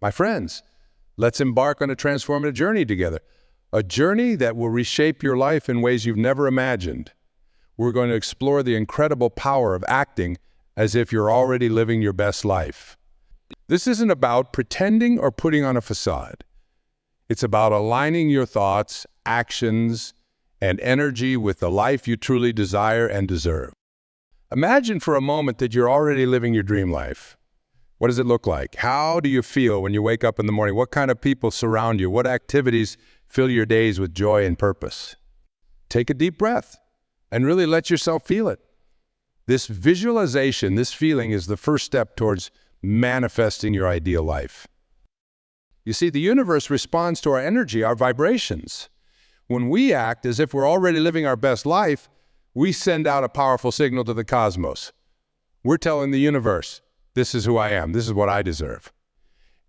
My friends, let's embark on a transformative journey together. A journey that will reshape your life in ways you've never imagined. We're going to explore the incredible power of acting as if you're already living your best life. This isn't about pretending or putting on a facade. It's about aligning your thoughts, actions, and energy with the life you truly desire and deserve. Imagine for a moment that you're already living your dream life. What does it look like? How do you feel when you wake up in the morning? What kind of people surround you? What activities fill your days with joy and purpose? Take a deep breath and really let yourself feel it. This visualization, this feeling is the first step towards manifesting your ideal life. You see, the universe responds to our energy, our vibrations. When we act as if we're already living our best life, we send out a powerful signal to the cosmos. We're telling the universe, this is who I am, this is what I deserve.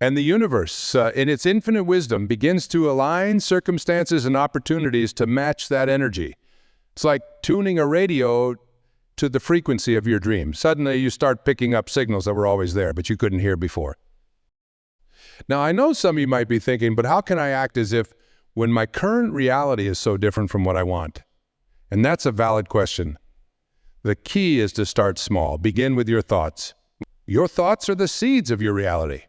And the universe, in its infinite wisdom, begins to align circumstances and opportunities to match that energy. It's like tuning a radio to the frequency of your dream. Suddenly you start picking up signals that were always there, but you couldn't hear before. Now, I know some of you might be thinking, but how can I act as if when my current reality is so different from what I want? And that's a valid question. The key is to start small. Begin with your thoughts. Your thoughts are the seeds of your reality.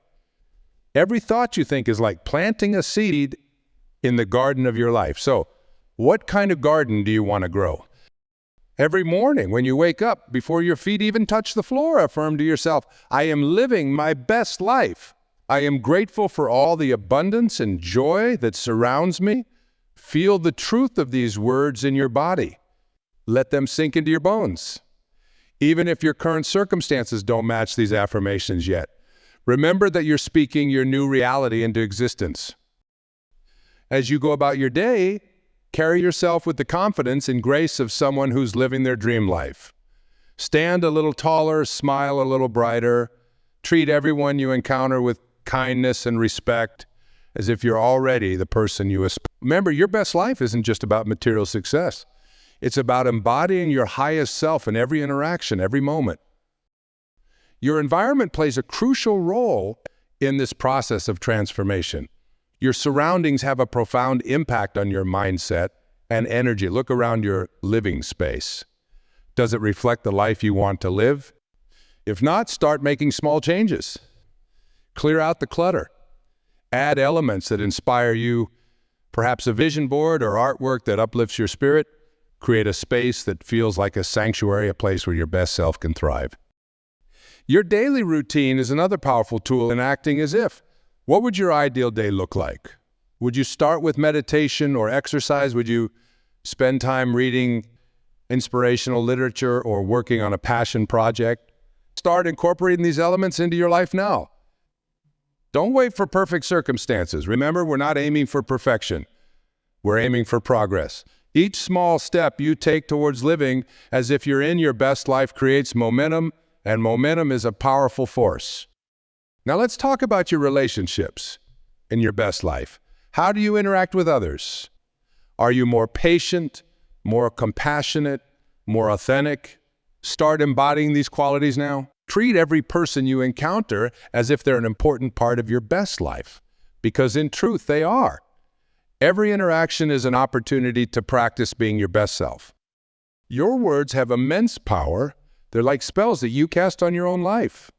Every thought you think is like planting a seed in the garden of your life. So, what kind of garden do you want to grow? Every morning when you wake up, before your feet even touch the floor, affirm to yourself, I am living my best life. I am grateful for all the abundance and joy that surrounds me. Feel the truth of these words in your body. Let them sink into your bones. Even if your current circumstances don't match these affirmations yet, remember that you're speaking your new reality into existence. As you go about your day, carry yourself with the confidence and grace of someone who's living their dream life. Stand a little taller, smile a little brighter, treat everyone you encounter with kindness and respect, as if you're already the person you aspire. Remember, your best life isn't just about material success. It's about embodying your highest self in every interaction, every moment. Your environment plays a crucial role in this process of transformation. Your surroundings have a profound impact on your mindset and energy. Look around your living space. Does it reflect the life you want to live? If not, start making small changes. Clear out the clutter. Add elements that inspire you, perhaps a vision board or artwork that uplifts your spirit. Create a space that feels like a sanctuary, a place where your best self can thrive. Your daily routine is another powerful tool in acting as if. What would your ideal day look like? Would you start with meditation or exercise? Would you spend time reading inspirational literature or working on a passion project? Start incorporating these elements into your life now. Don't wait for perfect circumstances. Remember, we're not aiming for perfection. We're aiming for progress. Each small step you take towards living as if you're in your best life creates momentum, and momentum is a powerful force. Now let's talk about your relationships in your best life. How do you interact with others? Are you more patient, more compassionate, more authentic? Start embodying these qualities now. Treat every person you encounter as if they're an important part of your best life, because in truth they are. Every interaction is an opportunity to practice being your best self. Your words have immense power. They're like spells that you cast on your own life.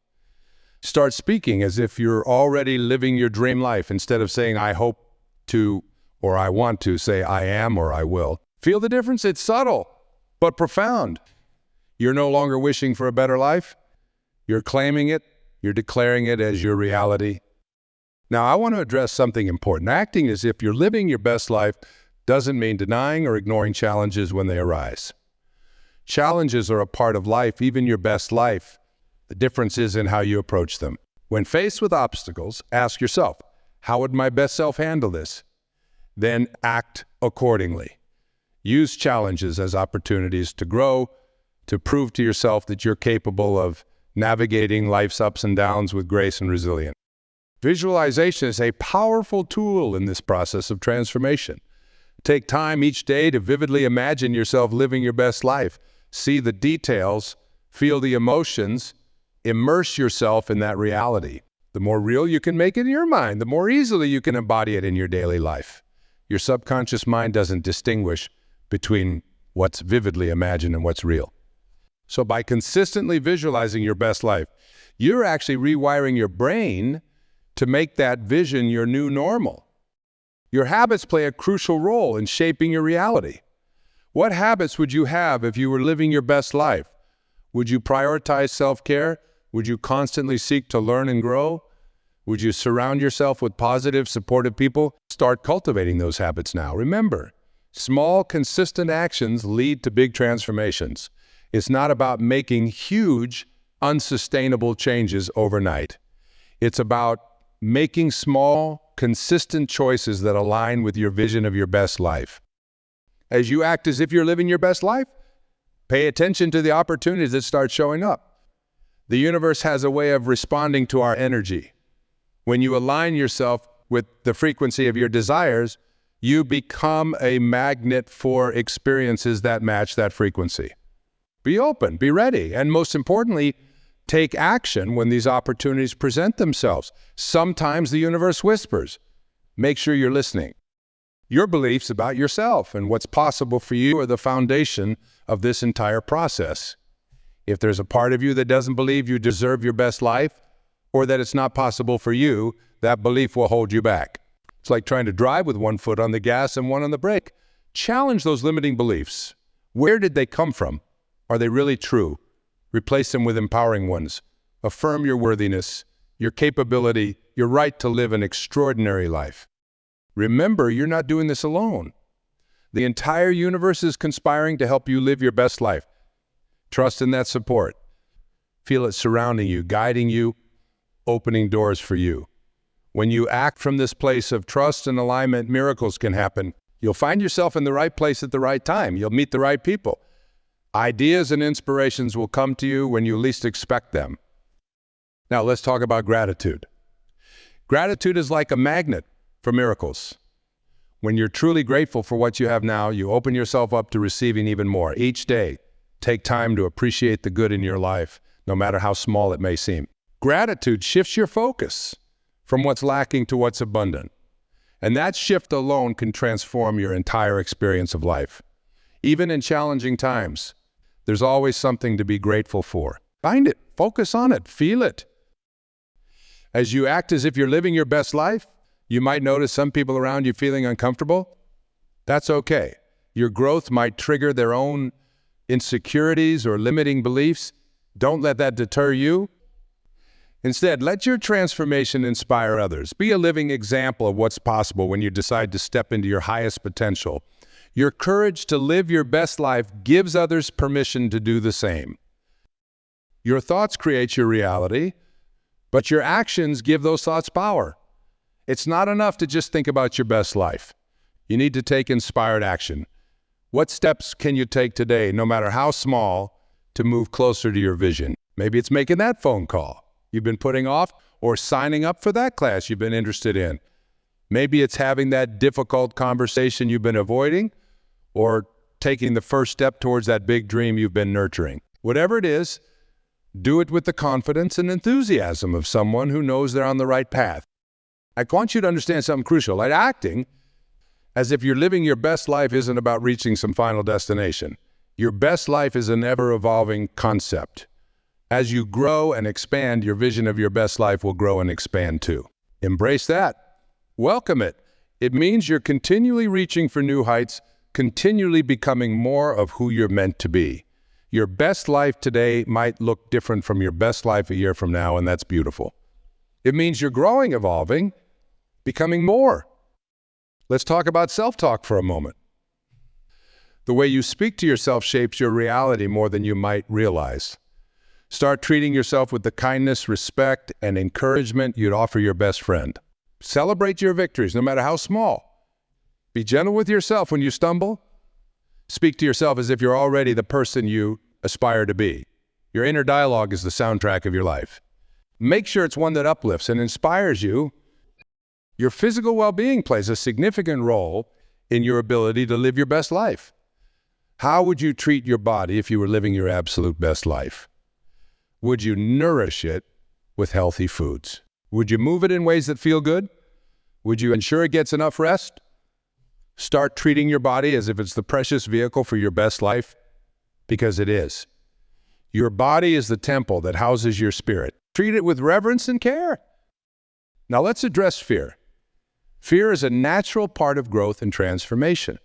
Start speaking as if you're already living your dream life. Instead of saying, I hope to, or I want to, say, I am, or I will. Feel the difference? It's subtle, but profound. You're no longer wishing for a better life. You're claiming it. You're declaring it as your reality. Now, I want to address something important. Acting as if you're living your best life doesn't mean denying or ignoring challenges when they arise. Challenges are a part of life, even your best life. The difference is in how you approach them. When faced with obstacles, ask yourself, how would my best self handle this? Then act accordingly. Use challenges as opportunities to grow, to prove to yourself that you're capable of navigating life's ups and downs with grace and resilience. Visualization is a powerful tool in this process of transformation. Take time each day to vividly imagine yourself living your best life. See the details, feel the emotions, immerse yourself in that reality. The more real you can make it in your mind, the more easily you can embody it in your daily life. Your subconscious mind doesn't distinguish between what's vividly imagined and what's real. So by consistently visualizing your best life, you're actually rewiring your brain to make that vision your new normal. Your habits play a crucial role in shaping your reality. What habits would you have if you were living your best life? Would you prioritize self-care? Would you constantly seek to learn and grow? Would you surround yourself with positive, supportive people? Start cultivating those habits now. Remember, small, consistent actions lead to big transformations. It's not about making huge, unsustainable changes overnight. It's about making small, consistent choices that align with your vision of your best life. As you act as if you're living your best life, pay attention to the opportunities that start showing up. The universe has a way of responding to our energy. When you align yourself with the frequency of your desires, you become a magnet for experiences that match that frequency. Be open, be ready, and most importantly, take action when these opportunities present themselves. Sometimes the universe whispers. Make sure you're listening. Your beliefs about yourself and what's possible for you are the foundation of this entire process. If there's a part of you that doesn't believe you deserve your best life, or that it's not possible for you, that belief will hold you back. It's like trying to drive with one foot on the gas and one on the brake. Challenge those limiting beliefs. Where did they come from? Are they really true? Replace them with empowering ones. Affirm your worthiness, your capability, your right to live an extraordinary life. Remember, you're not doing this alone. The entire universe is conspiring to help you live your best life. Trust in that support. Feel it surrounding you, guiding you, opening doors for you. When you act from this place of trust and alignment, miracles can happen. You'll find yourself in the right place at the right time. You'll meet the right people. Ideas and inspirations will come to you when you least expect them. Now let's talk about gratitude. Gratitude is like a magnet for miracles. When you're truly grateful for what you have now, you open yourself up to receiving even more. Each day, take time to appreciate the good in your life, no matter how small it may seem. Gratitude shifts your focus from what's lacking to what's abundant. And that shift alone can transform your entire experience of life. Even in challenging times, there's always something to be grateful for. Find it, focus on it, feel it. As you act as if you're living your best life, you might notice some people around you feeling uncomfortable. That's okay. Your growth might trigger their own insecurities or limiting beliefs. Don't let that deter you. Instead, let your transformation inspire others. Be a living example of what's possible when you decide to step into your highest potential. Your courage to live your best life gives others permission to do the same. Your thoughts create your reality, but your actions give those thoughts power. It's not enough to just think about your best life. You need to take inspired action. What steps can you take today, no matter how small, to move closer to your vision? Maybe it's making that phone call you've been putting off, or signing up for that class you've been interested in. Maybe it's having that difficult conversation you've been avoiding, or taking the first step towards that big dream you've been nurturing. Whatever it is, do it with the confidence and enthusiasm of someone who knows they're on the right path. I want you to understand something crucial. Like acting as if you're living your best life isn't about reaching some final destination. Your best life is an ever-evolving concept. As you grow and expand, your vision of your best life will grow and expand too. Embrace that. Welcome it. It means you're continually reaching for new heights, continually becoming more of who you're meant to be. Your best life today might look different from your best life a year from now, and that's beautiful. It means you're growing, evolving, becoming more. Let's talk about self-talk for a moment. The way you speak to yourself shapes your reality more than you might realize. Start treating yourself with the kindness, respect, and encouragement you'd offer your best friend. Celebrate your victories, no matter how small. Be gentle with yourself when you stumble. Speak to yourself as if you're already the person you aspire to be. Your inner dialogue is the soundtrack of your life. Make sure it's one that uplifts and inspires you. Your physical well-being plays a significant role in your ability to live your best life. How would you treat your body if you were living your absolute best life? Would you nourish it with healthy foods? Would you move it in ways that feel good? Would you ensure it gets enough rest? Start treating your body as if it's the precious vehicle for your best life, because it is. Your body is the temple that houses your spirit. Treat it with reverence and care. Now let's address fear. Fear is a natural part of growth and transformation.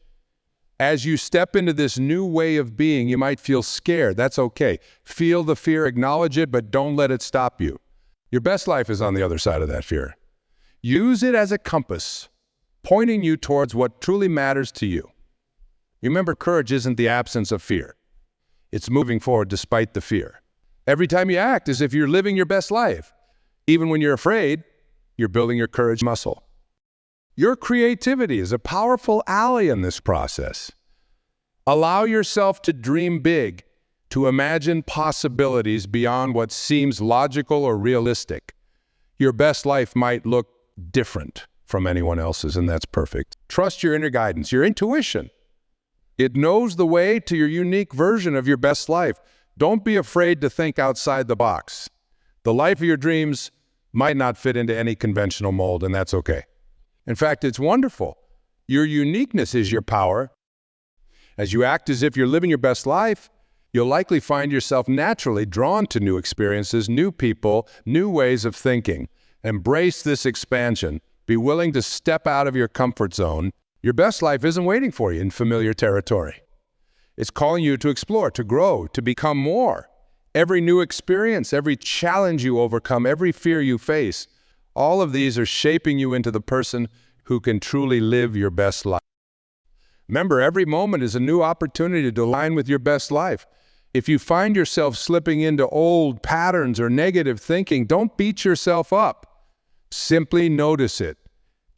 As you step into this new way of being, you might feel scared. That's okay. Feel the fear, acknowledge it, but don't let it stop you. Your best life is on the other side of that fear. Use it as a compass, pointing you towards what truly matters to you. Remember, courage isn't the absence of fear. It's moving forward despite the fear. Every time you act as if you're living your best life, even when you're afraid, you're building your courage muscle. Your creativity is a powerful ally in this process. Allow yourself to dream big, to imagine possibilities beyond what seems logical or realistic. Your best life might look different from anyone else's, and that's perfect. Trust your inner guidance, your intuition. It knows the way to your unique version of your best life. Don't be afraid to think outside the box. The life of your dreams might not fit into any conventional mold, and that's okay. In fact, it's wonderful. Your uniqueness is your power. As you act as if you're living your best life, you'll likely find yourself naturally drawn to new experiences, new people, new ways of thinking. Embrace this expansion. Be willing to step out of your comfort zone. Your best life isn't waiting for you in familiar territory. It's calling you to explore, to grow, to become more. Every new experience, every challenge you overcome, every fear you face, all of these are shaping you into the person who can truly live your best life. Remember, every moment is a new opportunity to align with your best life. If you find yourself slipping into old patterns or negative thinking, don't beat yourself up. Simply notice it.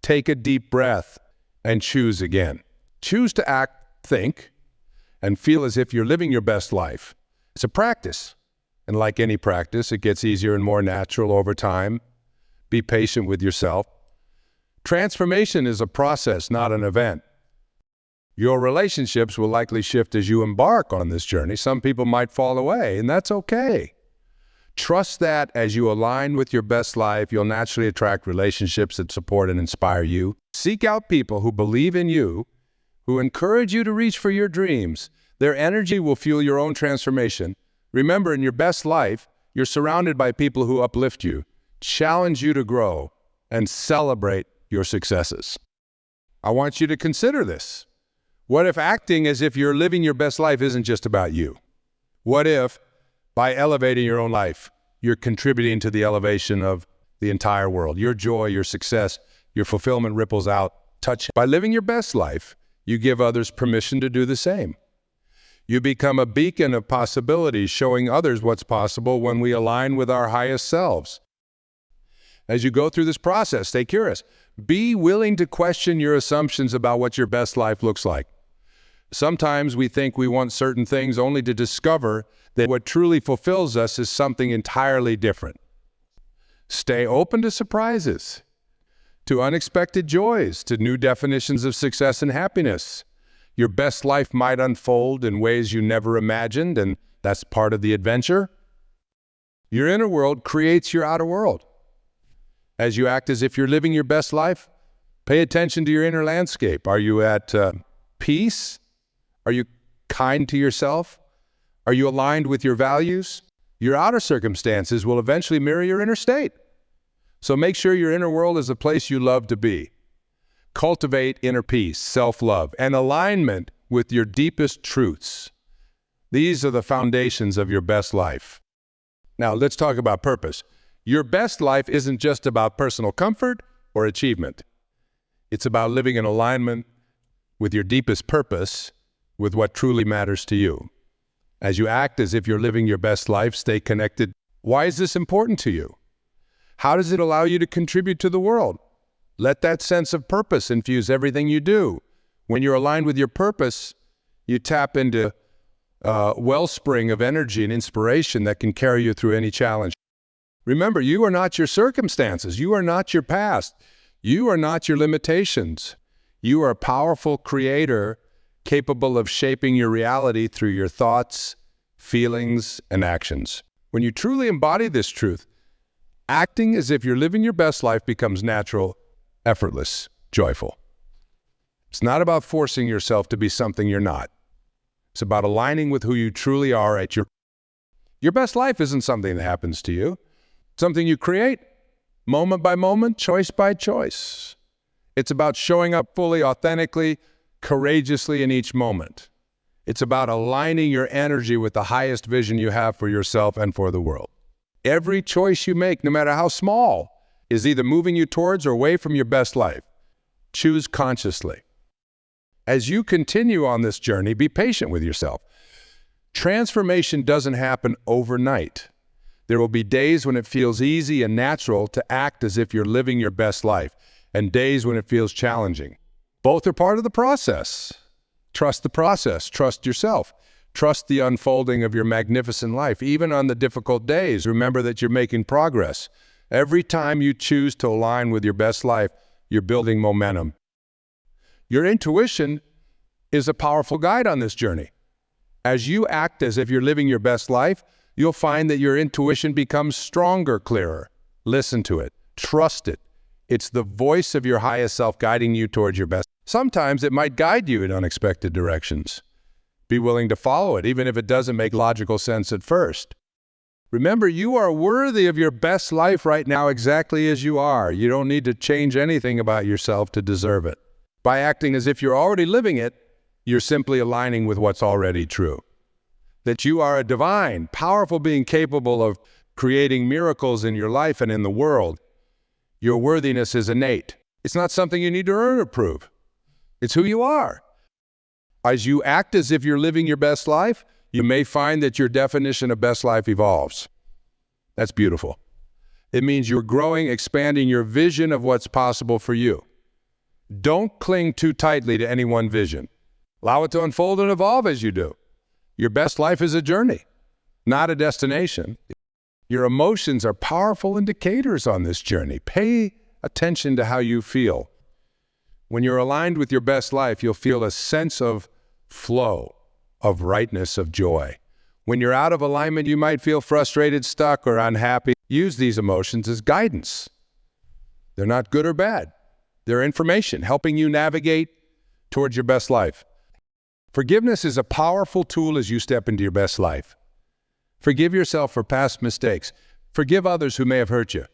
Take a deep breath and choose again. Choose to act, think, and feel as if you're living your best life. It's a practice. And like any practice, it gets easier and more natural over time. Be patient with yourself. Transformation is a process, not an event. Your relationships will likely shift as you embark on this journey. Some people might fall away, and that's okay. Trust that as you align with your best life, you'll naturally attract relationships that support and inspire you. Seek out people who believe in you, who encourage you to reach for your dreams. Their energy will fuel your own transformation. Remember, in your best life, you're surrounded by people who uplift you, challenge you to grow, and celebrate your successes. I want you to consider this. What if acting as if you're living your best life isn't just about you? What if, by elevating your own life, you're contributing to the elevation of the entire world? Your joy, your success, your fulfillment ripples out, touch. By living your best life, you give others permission to do the same. You become a beacon of possibilities, showing others what's possible when we align with our highest selves. As you go through this process, stay curious. Be willing to question your assumptions about what your best life looks like. Sometimes we think we want certain things only to discover that what truly fulfills us is something entirely different. Stay open to surprises, to unexpected joys, to new definitions of success and happiness. Your best life might unfold in ways you never imagined, and that's part of the adventure. Your inner world creates your outer world. As you act as if you're living your best life, pay attention to your inner landscape. Are you at peace? Are you kind to yourself? Are you aligned with your values? Your outer circumstances will eventually mirror your inner state. So make sure your inner world is a place you love to be. Cultivate inner peace, self-love, and alignment with your deepest truths. These are the foundations of your best life. Now, let's talk about purpose. Your best life isn't just about personal comfort or achievement. It's about living in alignment with your deepest purpose, with what truly matters to you. As you act as if you're living your best life, stay connected. Why is this important to you? How does it allow you to contribute to the world? Let that sense of purpose infuse everything you do. When you're aligned with your purpose, you tap into a wellspring of energy and inspiration that can carry you through any challenge. Remember, you are not your circumstances. You are not your past. You are not your limitations. You are a powerful creator capable of shaping your reality through your thoughts, feelings, and actions. When you truly embody this truth, Acting as if you're living your best life becomes natural, effortless, joyful. It's not about forcing yourself to be something you're not. It's about aligning with who you truly are at your best life isn't something that happens to you. It's something you create, moment by moment, choice by choice. It's about showing up fully, authentically, courageously in each moment. It's about aligning your energy with the highest vision you have for yourself and for the world. Every choice you make, no matter how small, is either moving you towards or away from your best life. Choose consciously. As you continue on this journey, be patient with yourself. Transformation doesn't happen overnight. There will be days when it feels easy and natural to act as if you're living your best life, and days when it feels challenging. Both are part of the process. Trust the process. Trust yourself. Trust the unfolding of your magnificent life. Even on the difficult days, remember that you're making progress. Every time you choose to align with your best life, you're building momentum. Your intuition is a powerful guide on this journey. As you act as if you're living your best life, you'll find that your intuition becomes stronger, clearer. Listen to it. Trust it. It's the voice of your highest self guiding you towards your best. Sometimes it might guide you in unexpected directions. Be willing to follow it, even if it doesn't make logical sense at first. Remember, you are worthy of your best life right now exactly as you are. You don't need to change anything about yourself to deserve it. By acting as if you're already living it, you're simply aligning with what's already true. That you are a divine, powerful being capable of creating miracles in your life and in the world. Your worthiness is innate. It's not something you need to earn or prove. It's who you are. As you act as if you're living your best life, you may find that your definition of best life evolves. That's beautiful. It means you're growing, expanding your vision of what's possible for you. Don't cling too tightly to any one vision. Allow it to unfold and evolve as you do. Your best life is a journey, not a destination. Your emotions are powerful indicators on this journey. Pay attention to how you feel. When you're aligned with your best life, you'll feel a sense of flow, of rightness, of joy. When you're out of alignment, you might feel frustrated, stuck, or unhappy. Use these emotions as guidance. They're not good or bad. They're information, helping you navigate towards your best life. Forgiveness is a powerful tool as you step into your best life. Forgive yourself for past mistakes. Forgive others who may have hurt you.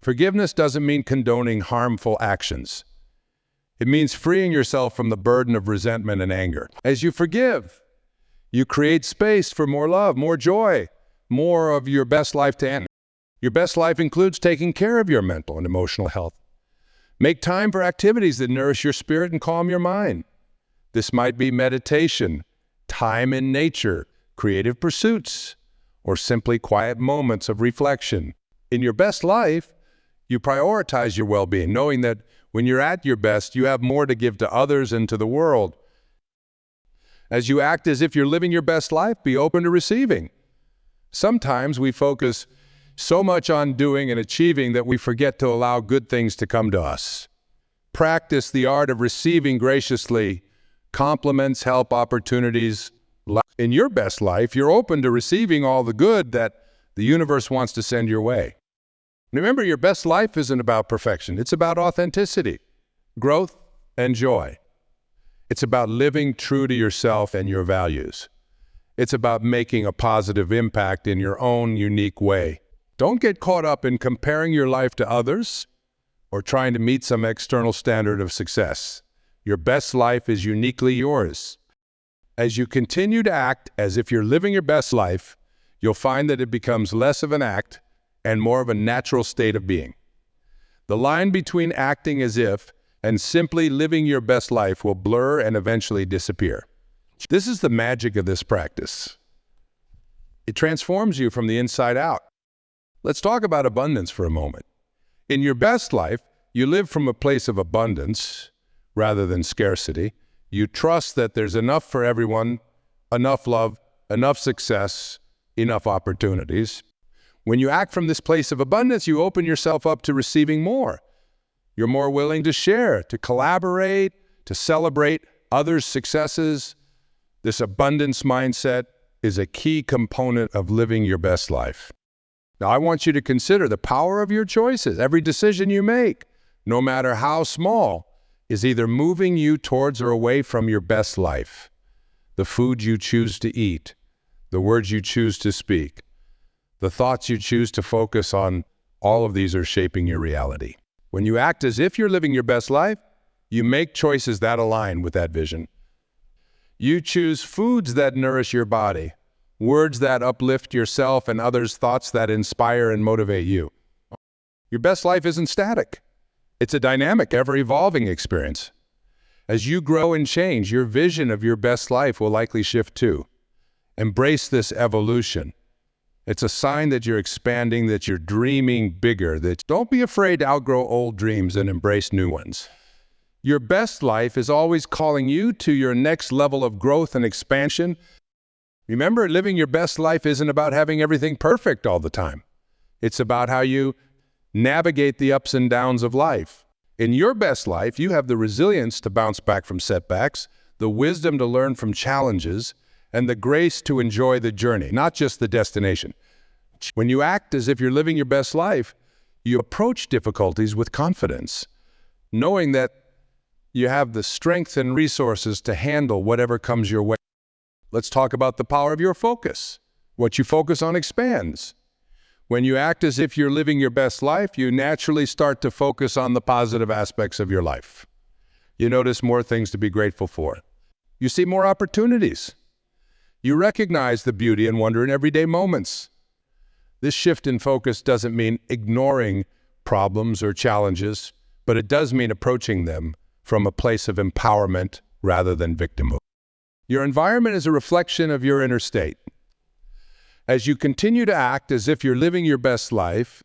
Forgiveness doesn't mean condoning harmful actions. It means freeing yourself from the burden of resentment and anger. As you forgive, you create space for more love, more joy, more of your best life to end. Your best life includes taking care of your mental and emotional health. Make time for activities that nourish your spirit and calm your mind. This might be meditation, time in nature, creative pursuits, or simply quiet moments of reflection. In your best life, you prioritize your well-being, knowing that when you're at your best, you have more to give to others and to the world. As you act as if you're living your best life, be open to receiving. Sometimes we focus so much on doing and achieving that we forget to allow good things to come to us. Practice the art of receiving graciously. Compliments, help, opportunities. In your best life, you're open to receiving all the good that the universe wants to send your way. Remember, your best life isn't about perfection. It's about authenticity, growth, and joy. It's about living true to yourself and your values. It's about making a positive impact in your own unique way. Don't get caught up in comparing your life to others or trying to meet some external standard of success. Your best life is uniquely yours. As you continue to act as if you're living your best life, you'll find that it becomes less of an act and more of a natural state of being. The line between acting as if and simply living your best life will blur and eventually disappear. This is the magic of this practice. It transforms you from the inside out. Let's talk about abundance for a moment. In your best life, you live from a place of abundance rather than scarcity. You trust that there's enough for everyone, enough love, enough success, enough opportunities. When you act from this place of abundance, you open yourself up to receiving more. You're more willing to share, to collaborate, to celebrate others' successes. This abundance mindset is a key component of living your best life. Now, I want you to consider the power of your choices. Every decision you make, no matter how small, is either moving you towards or away from your best life. The food you choose to eat, the words you choose to speak, the thoughts you choose to focus on, all of these are shaping your reality. When you act as if you're living your best life, you make choices that align with that vision. You choose foods that nourish your body, words that uplift yourself and others, thoughts that inspire and motivate you. Your best life isn't static. It's a dynamic, ever-evolving experience. As you grow and change, your vision of your best life will likely shift too. Embrace this evolution. It's a sign that you're expanding, that you're dreaming bigger, that don't be afraid to outgrow old dreams and embrace new ones. Your best life is always calling you to your next level of growth and expansion. Remember, living your best life isn't about having everything perfect all the time. It's about how you navigate the ups and downs of life. In your best life, you have the resilience to bounce back from setbacks, the wisdom to learn from challenges, and the grace to enjoy the journey, not just the destination. When you act as if you're living your best life, you approach difficulties with confidence, knowing that you have the strength and resources to handle whatever comes your way. Let's talk about the power of your focus. What you focus on expands. When you act as if you're living your best life, you naturally start to focus on the positive aspects of your life. You notice more things to be grateful for. You see more opportunities. You recognize the beauty and wonder in everyday moments. This shift in focus doesn't mean ignoring problems or challenges, but it does mean approaching them from a place of empowerment rather than victimhood. Your environment is a reflection of your inner state. As you continue to act as if you're living your best life,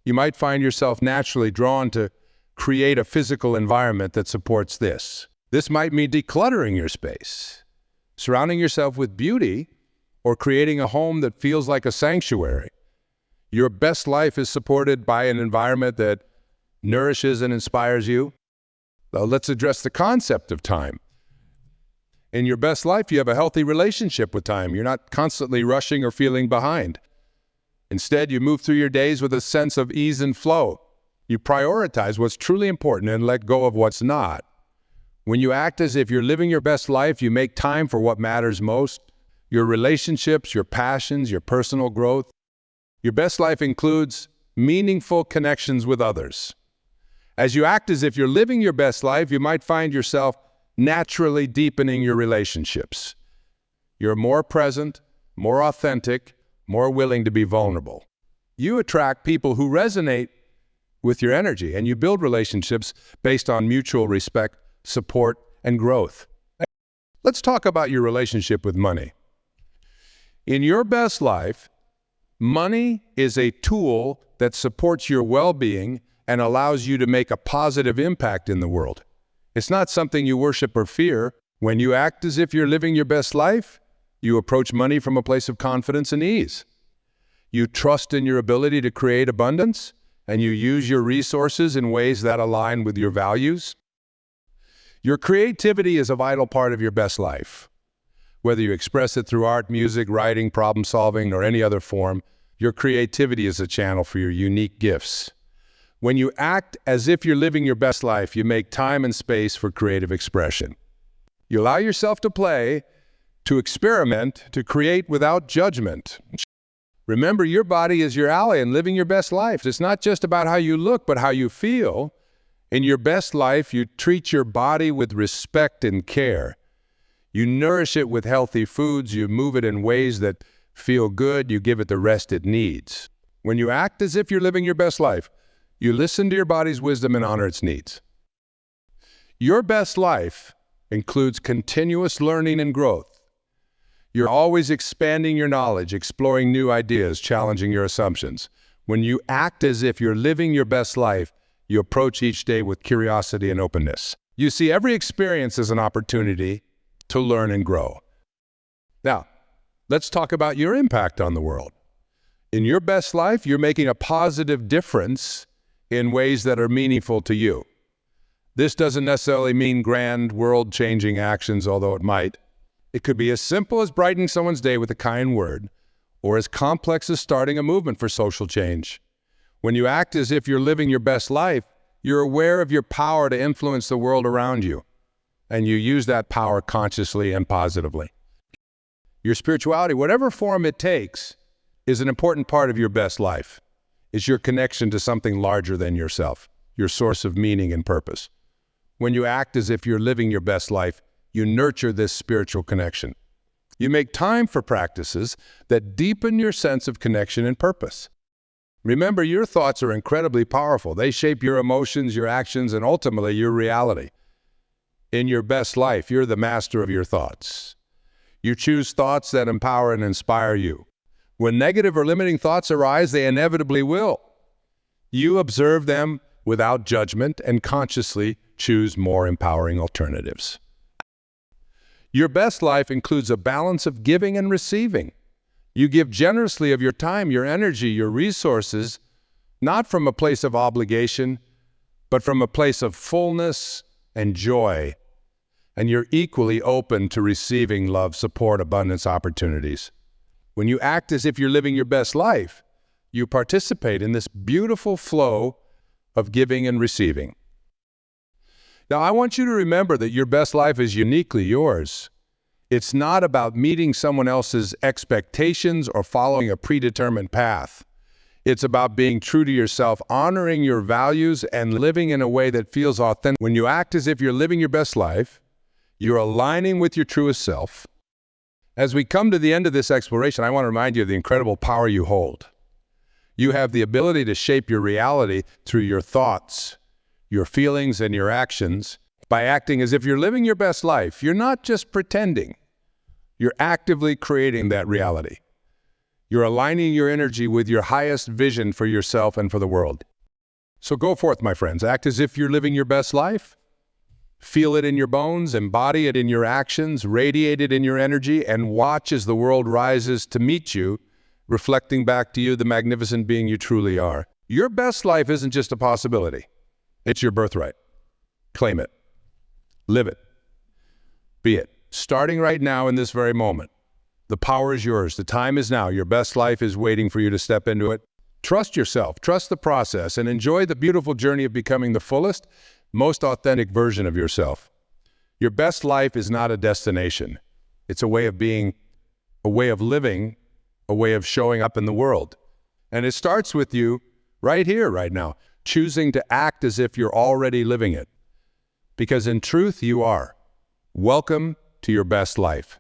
you might find yourself naturally drawn to create a physical environment that supports this. This might mean decluttering your space, surrounding yourself with beauty, or creating a home that feels like a sanctuary. Your best life is supported by an environment that nourishes and inspires you. Now, let's address the concept of time. In your best life, you have a healthy relationship with time. You're not constantly rushing or feeling behind. Instead, you move through your days with a sense of ease and flow. You prioritize what's truly important and let go of what's not. When you act as if you're living your best life, you make time for what matters most: your relationships, your passions, your personal growth. Your best life includes meaningful connections with others. As you act as if you're living your best life, you might find yourself naturally deepening your relationships. You're more present, more authentic, more willing to be vulnerable. You attract people who resonate with your energy, and you build relationships based on mutual respect, support, and growth. Let's talk about your relationship with money. In your best life, money is a tool that supports your well-being and allows you to make a positive impact in the world. It's not something you worship or fear. When you act as if you're living your best life, you approach money from a place of confidence and ease. You trust in your ability to create abundance, and you use your resources in ways that align with your values. Your creativity is a vital part of your best life. Whether you express it through art, music, writing, problem solving, or any other form, your creativity is a channel for your unique gifts. When you act as if you're living your best life, you make time and space for creative expression. You allow yourself to play, to experiment, to create without judgment. Remember, your body is your ally in living your best life. It's not just about how you look, but how you feel. In your best life, you treat your body with respect and care. You nourish it with healthy foods. You move it in ways that feel good. You give it the rest it needs. When you act as if you're living your best life, you listen to your body's wisdom and honor its needs. Your best life includes continuous learning and growth. You're always expanding your knowledge, exploring new ideas, challenging your assumptions. When you act as if you're living your best life, you approach each day with curiosity and openness. You see every experience as an opportunity to learn and grow. Now, let's talk about your impact on the world. In your best life, you're making a positive difference in ways that are meaningful to you. This doesn't necessarily mean grand, world-changing actions, although it might. It could be as simple as brightening someone's day with a kind word, or as complex as starting a movement for social change. When you act as if you're living your best life, you're aware of your power to influence the world around you, and you use that power consciously and positively. Your spirituality, whatever form it takes, is an important part of your best life. It's your connection to something larger than yourself, your source of meaning and purpose. When you act as if you're living your best life, you nurture this spiritual connection. You make time for practices that deepen your sense of connection and purpose. Remember, your thoughts are incredibly powerful. They shape your emotions, your actions, and ultimately your reality. In your best life, you're the master of your thoughts. You choose thoughts that empower and inspire you. When negative or limiting thoughts arise, they inevitably will. You observe them without judgment and consciously choose more empowering alternatives. Your best life includes a balance of giving and receiving. You give generously of your time, your energy, your resources, not from a place of obligation, but from a place of fullness and joy. And you're equally open to receiving love, support, abundance, opportunities. When you act as if you're living your best life, you participate in this beautiful flow of giving and receiving. Now, I want you to remember that your best life is uniquely yours. It's not about meeting someone else's expectations or following a predetermined path. It's about being true to yourself, honoring your values, and living in a way that feels authentic. When you act as if you're living your best life, you're aligning with your truest self. As we come to the end of this exploration, I want to remind you of the incredible power you hold. You have the ability to shape your reality through your thoughts, your feelings, and your actions. By acting as if you're living your best life, you're not just pretending. You're actively creating that reality. You're aligning your energy with your highest vision for yourself and for the world. So go forth, my friends. Act as if you're living your best life. Feel it in your bones, embody it in your actions, radiate it in your energy, and watch as the world rises to meet you, reflecting back to you the magnificent being you truly are. Your best life isn't just a possibility. It's your birthright. Claim it. Live it. Be it. Starting right now in this very moment. The power is yours. The time is now. Your best life is waiting for you to step into it. Trust yourself. Trust the process and enjoy the beautiful journey of becoming the fullest, most authentic version of yourself. Your best life is not a destination. It's a way of being, a way of living, a way of showing up in the world. And it starts with you right here, right now, choosing to act as if you're already living it. Because in truth, you are. Welcome to your best life.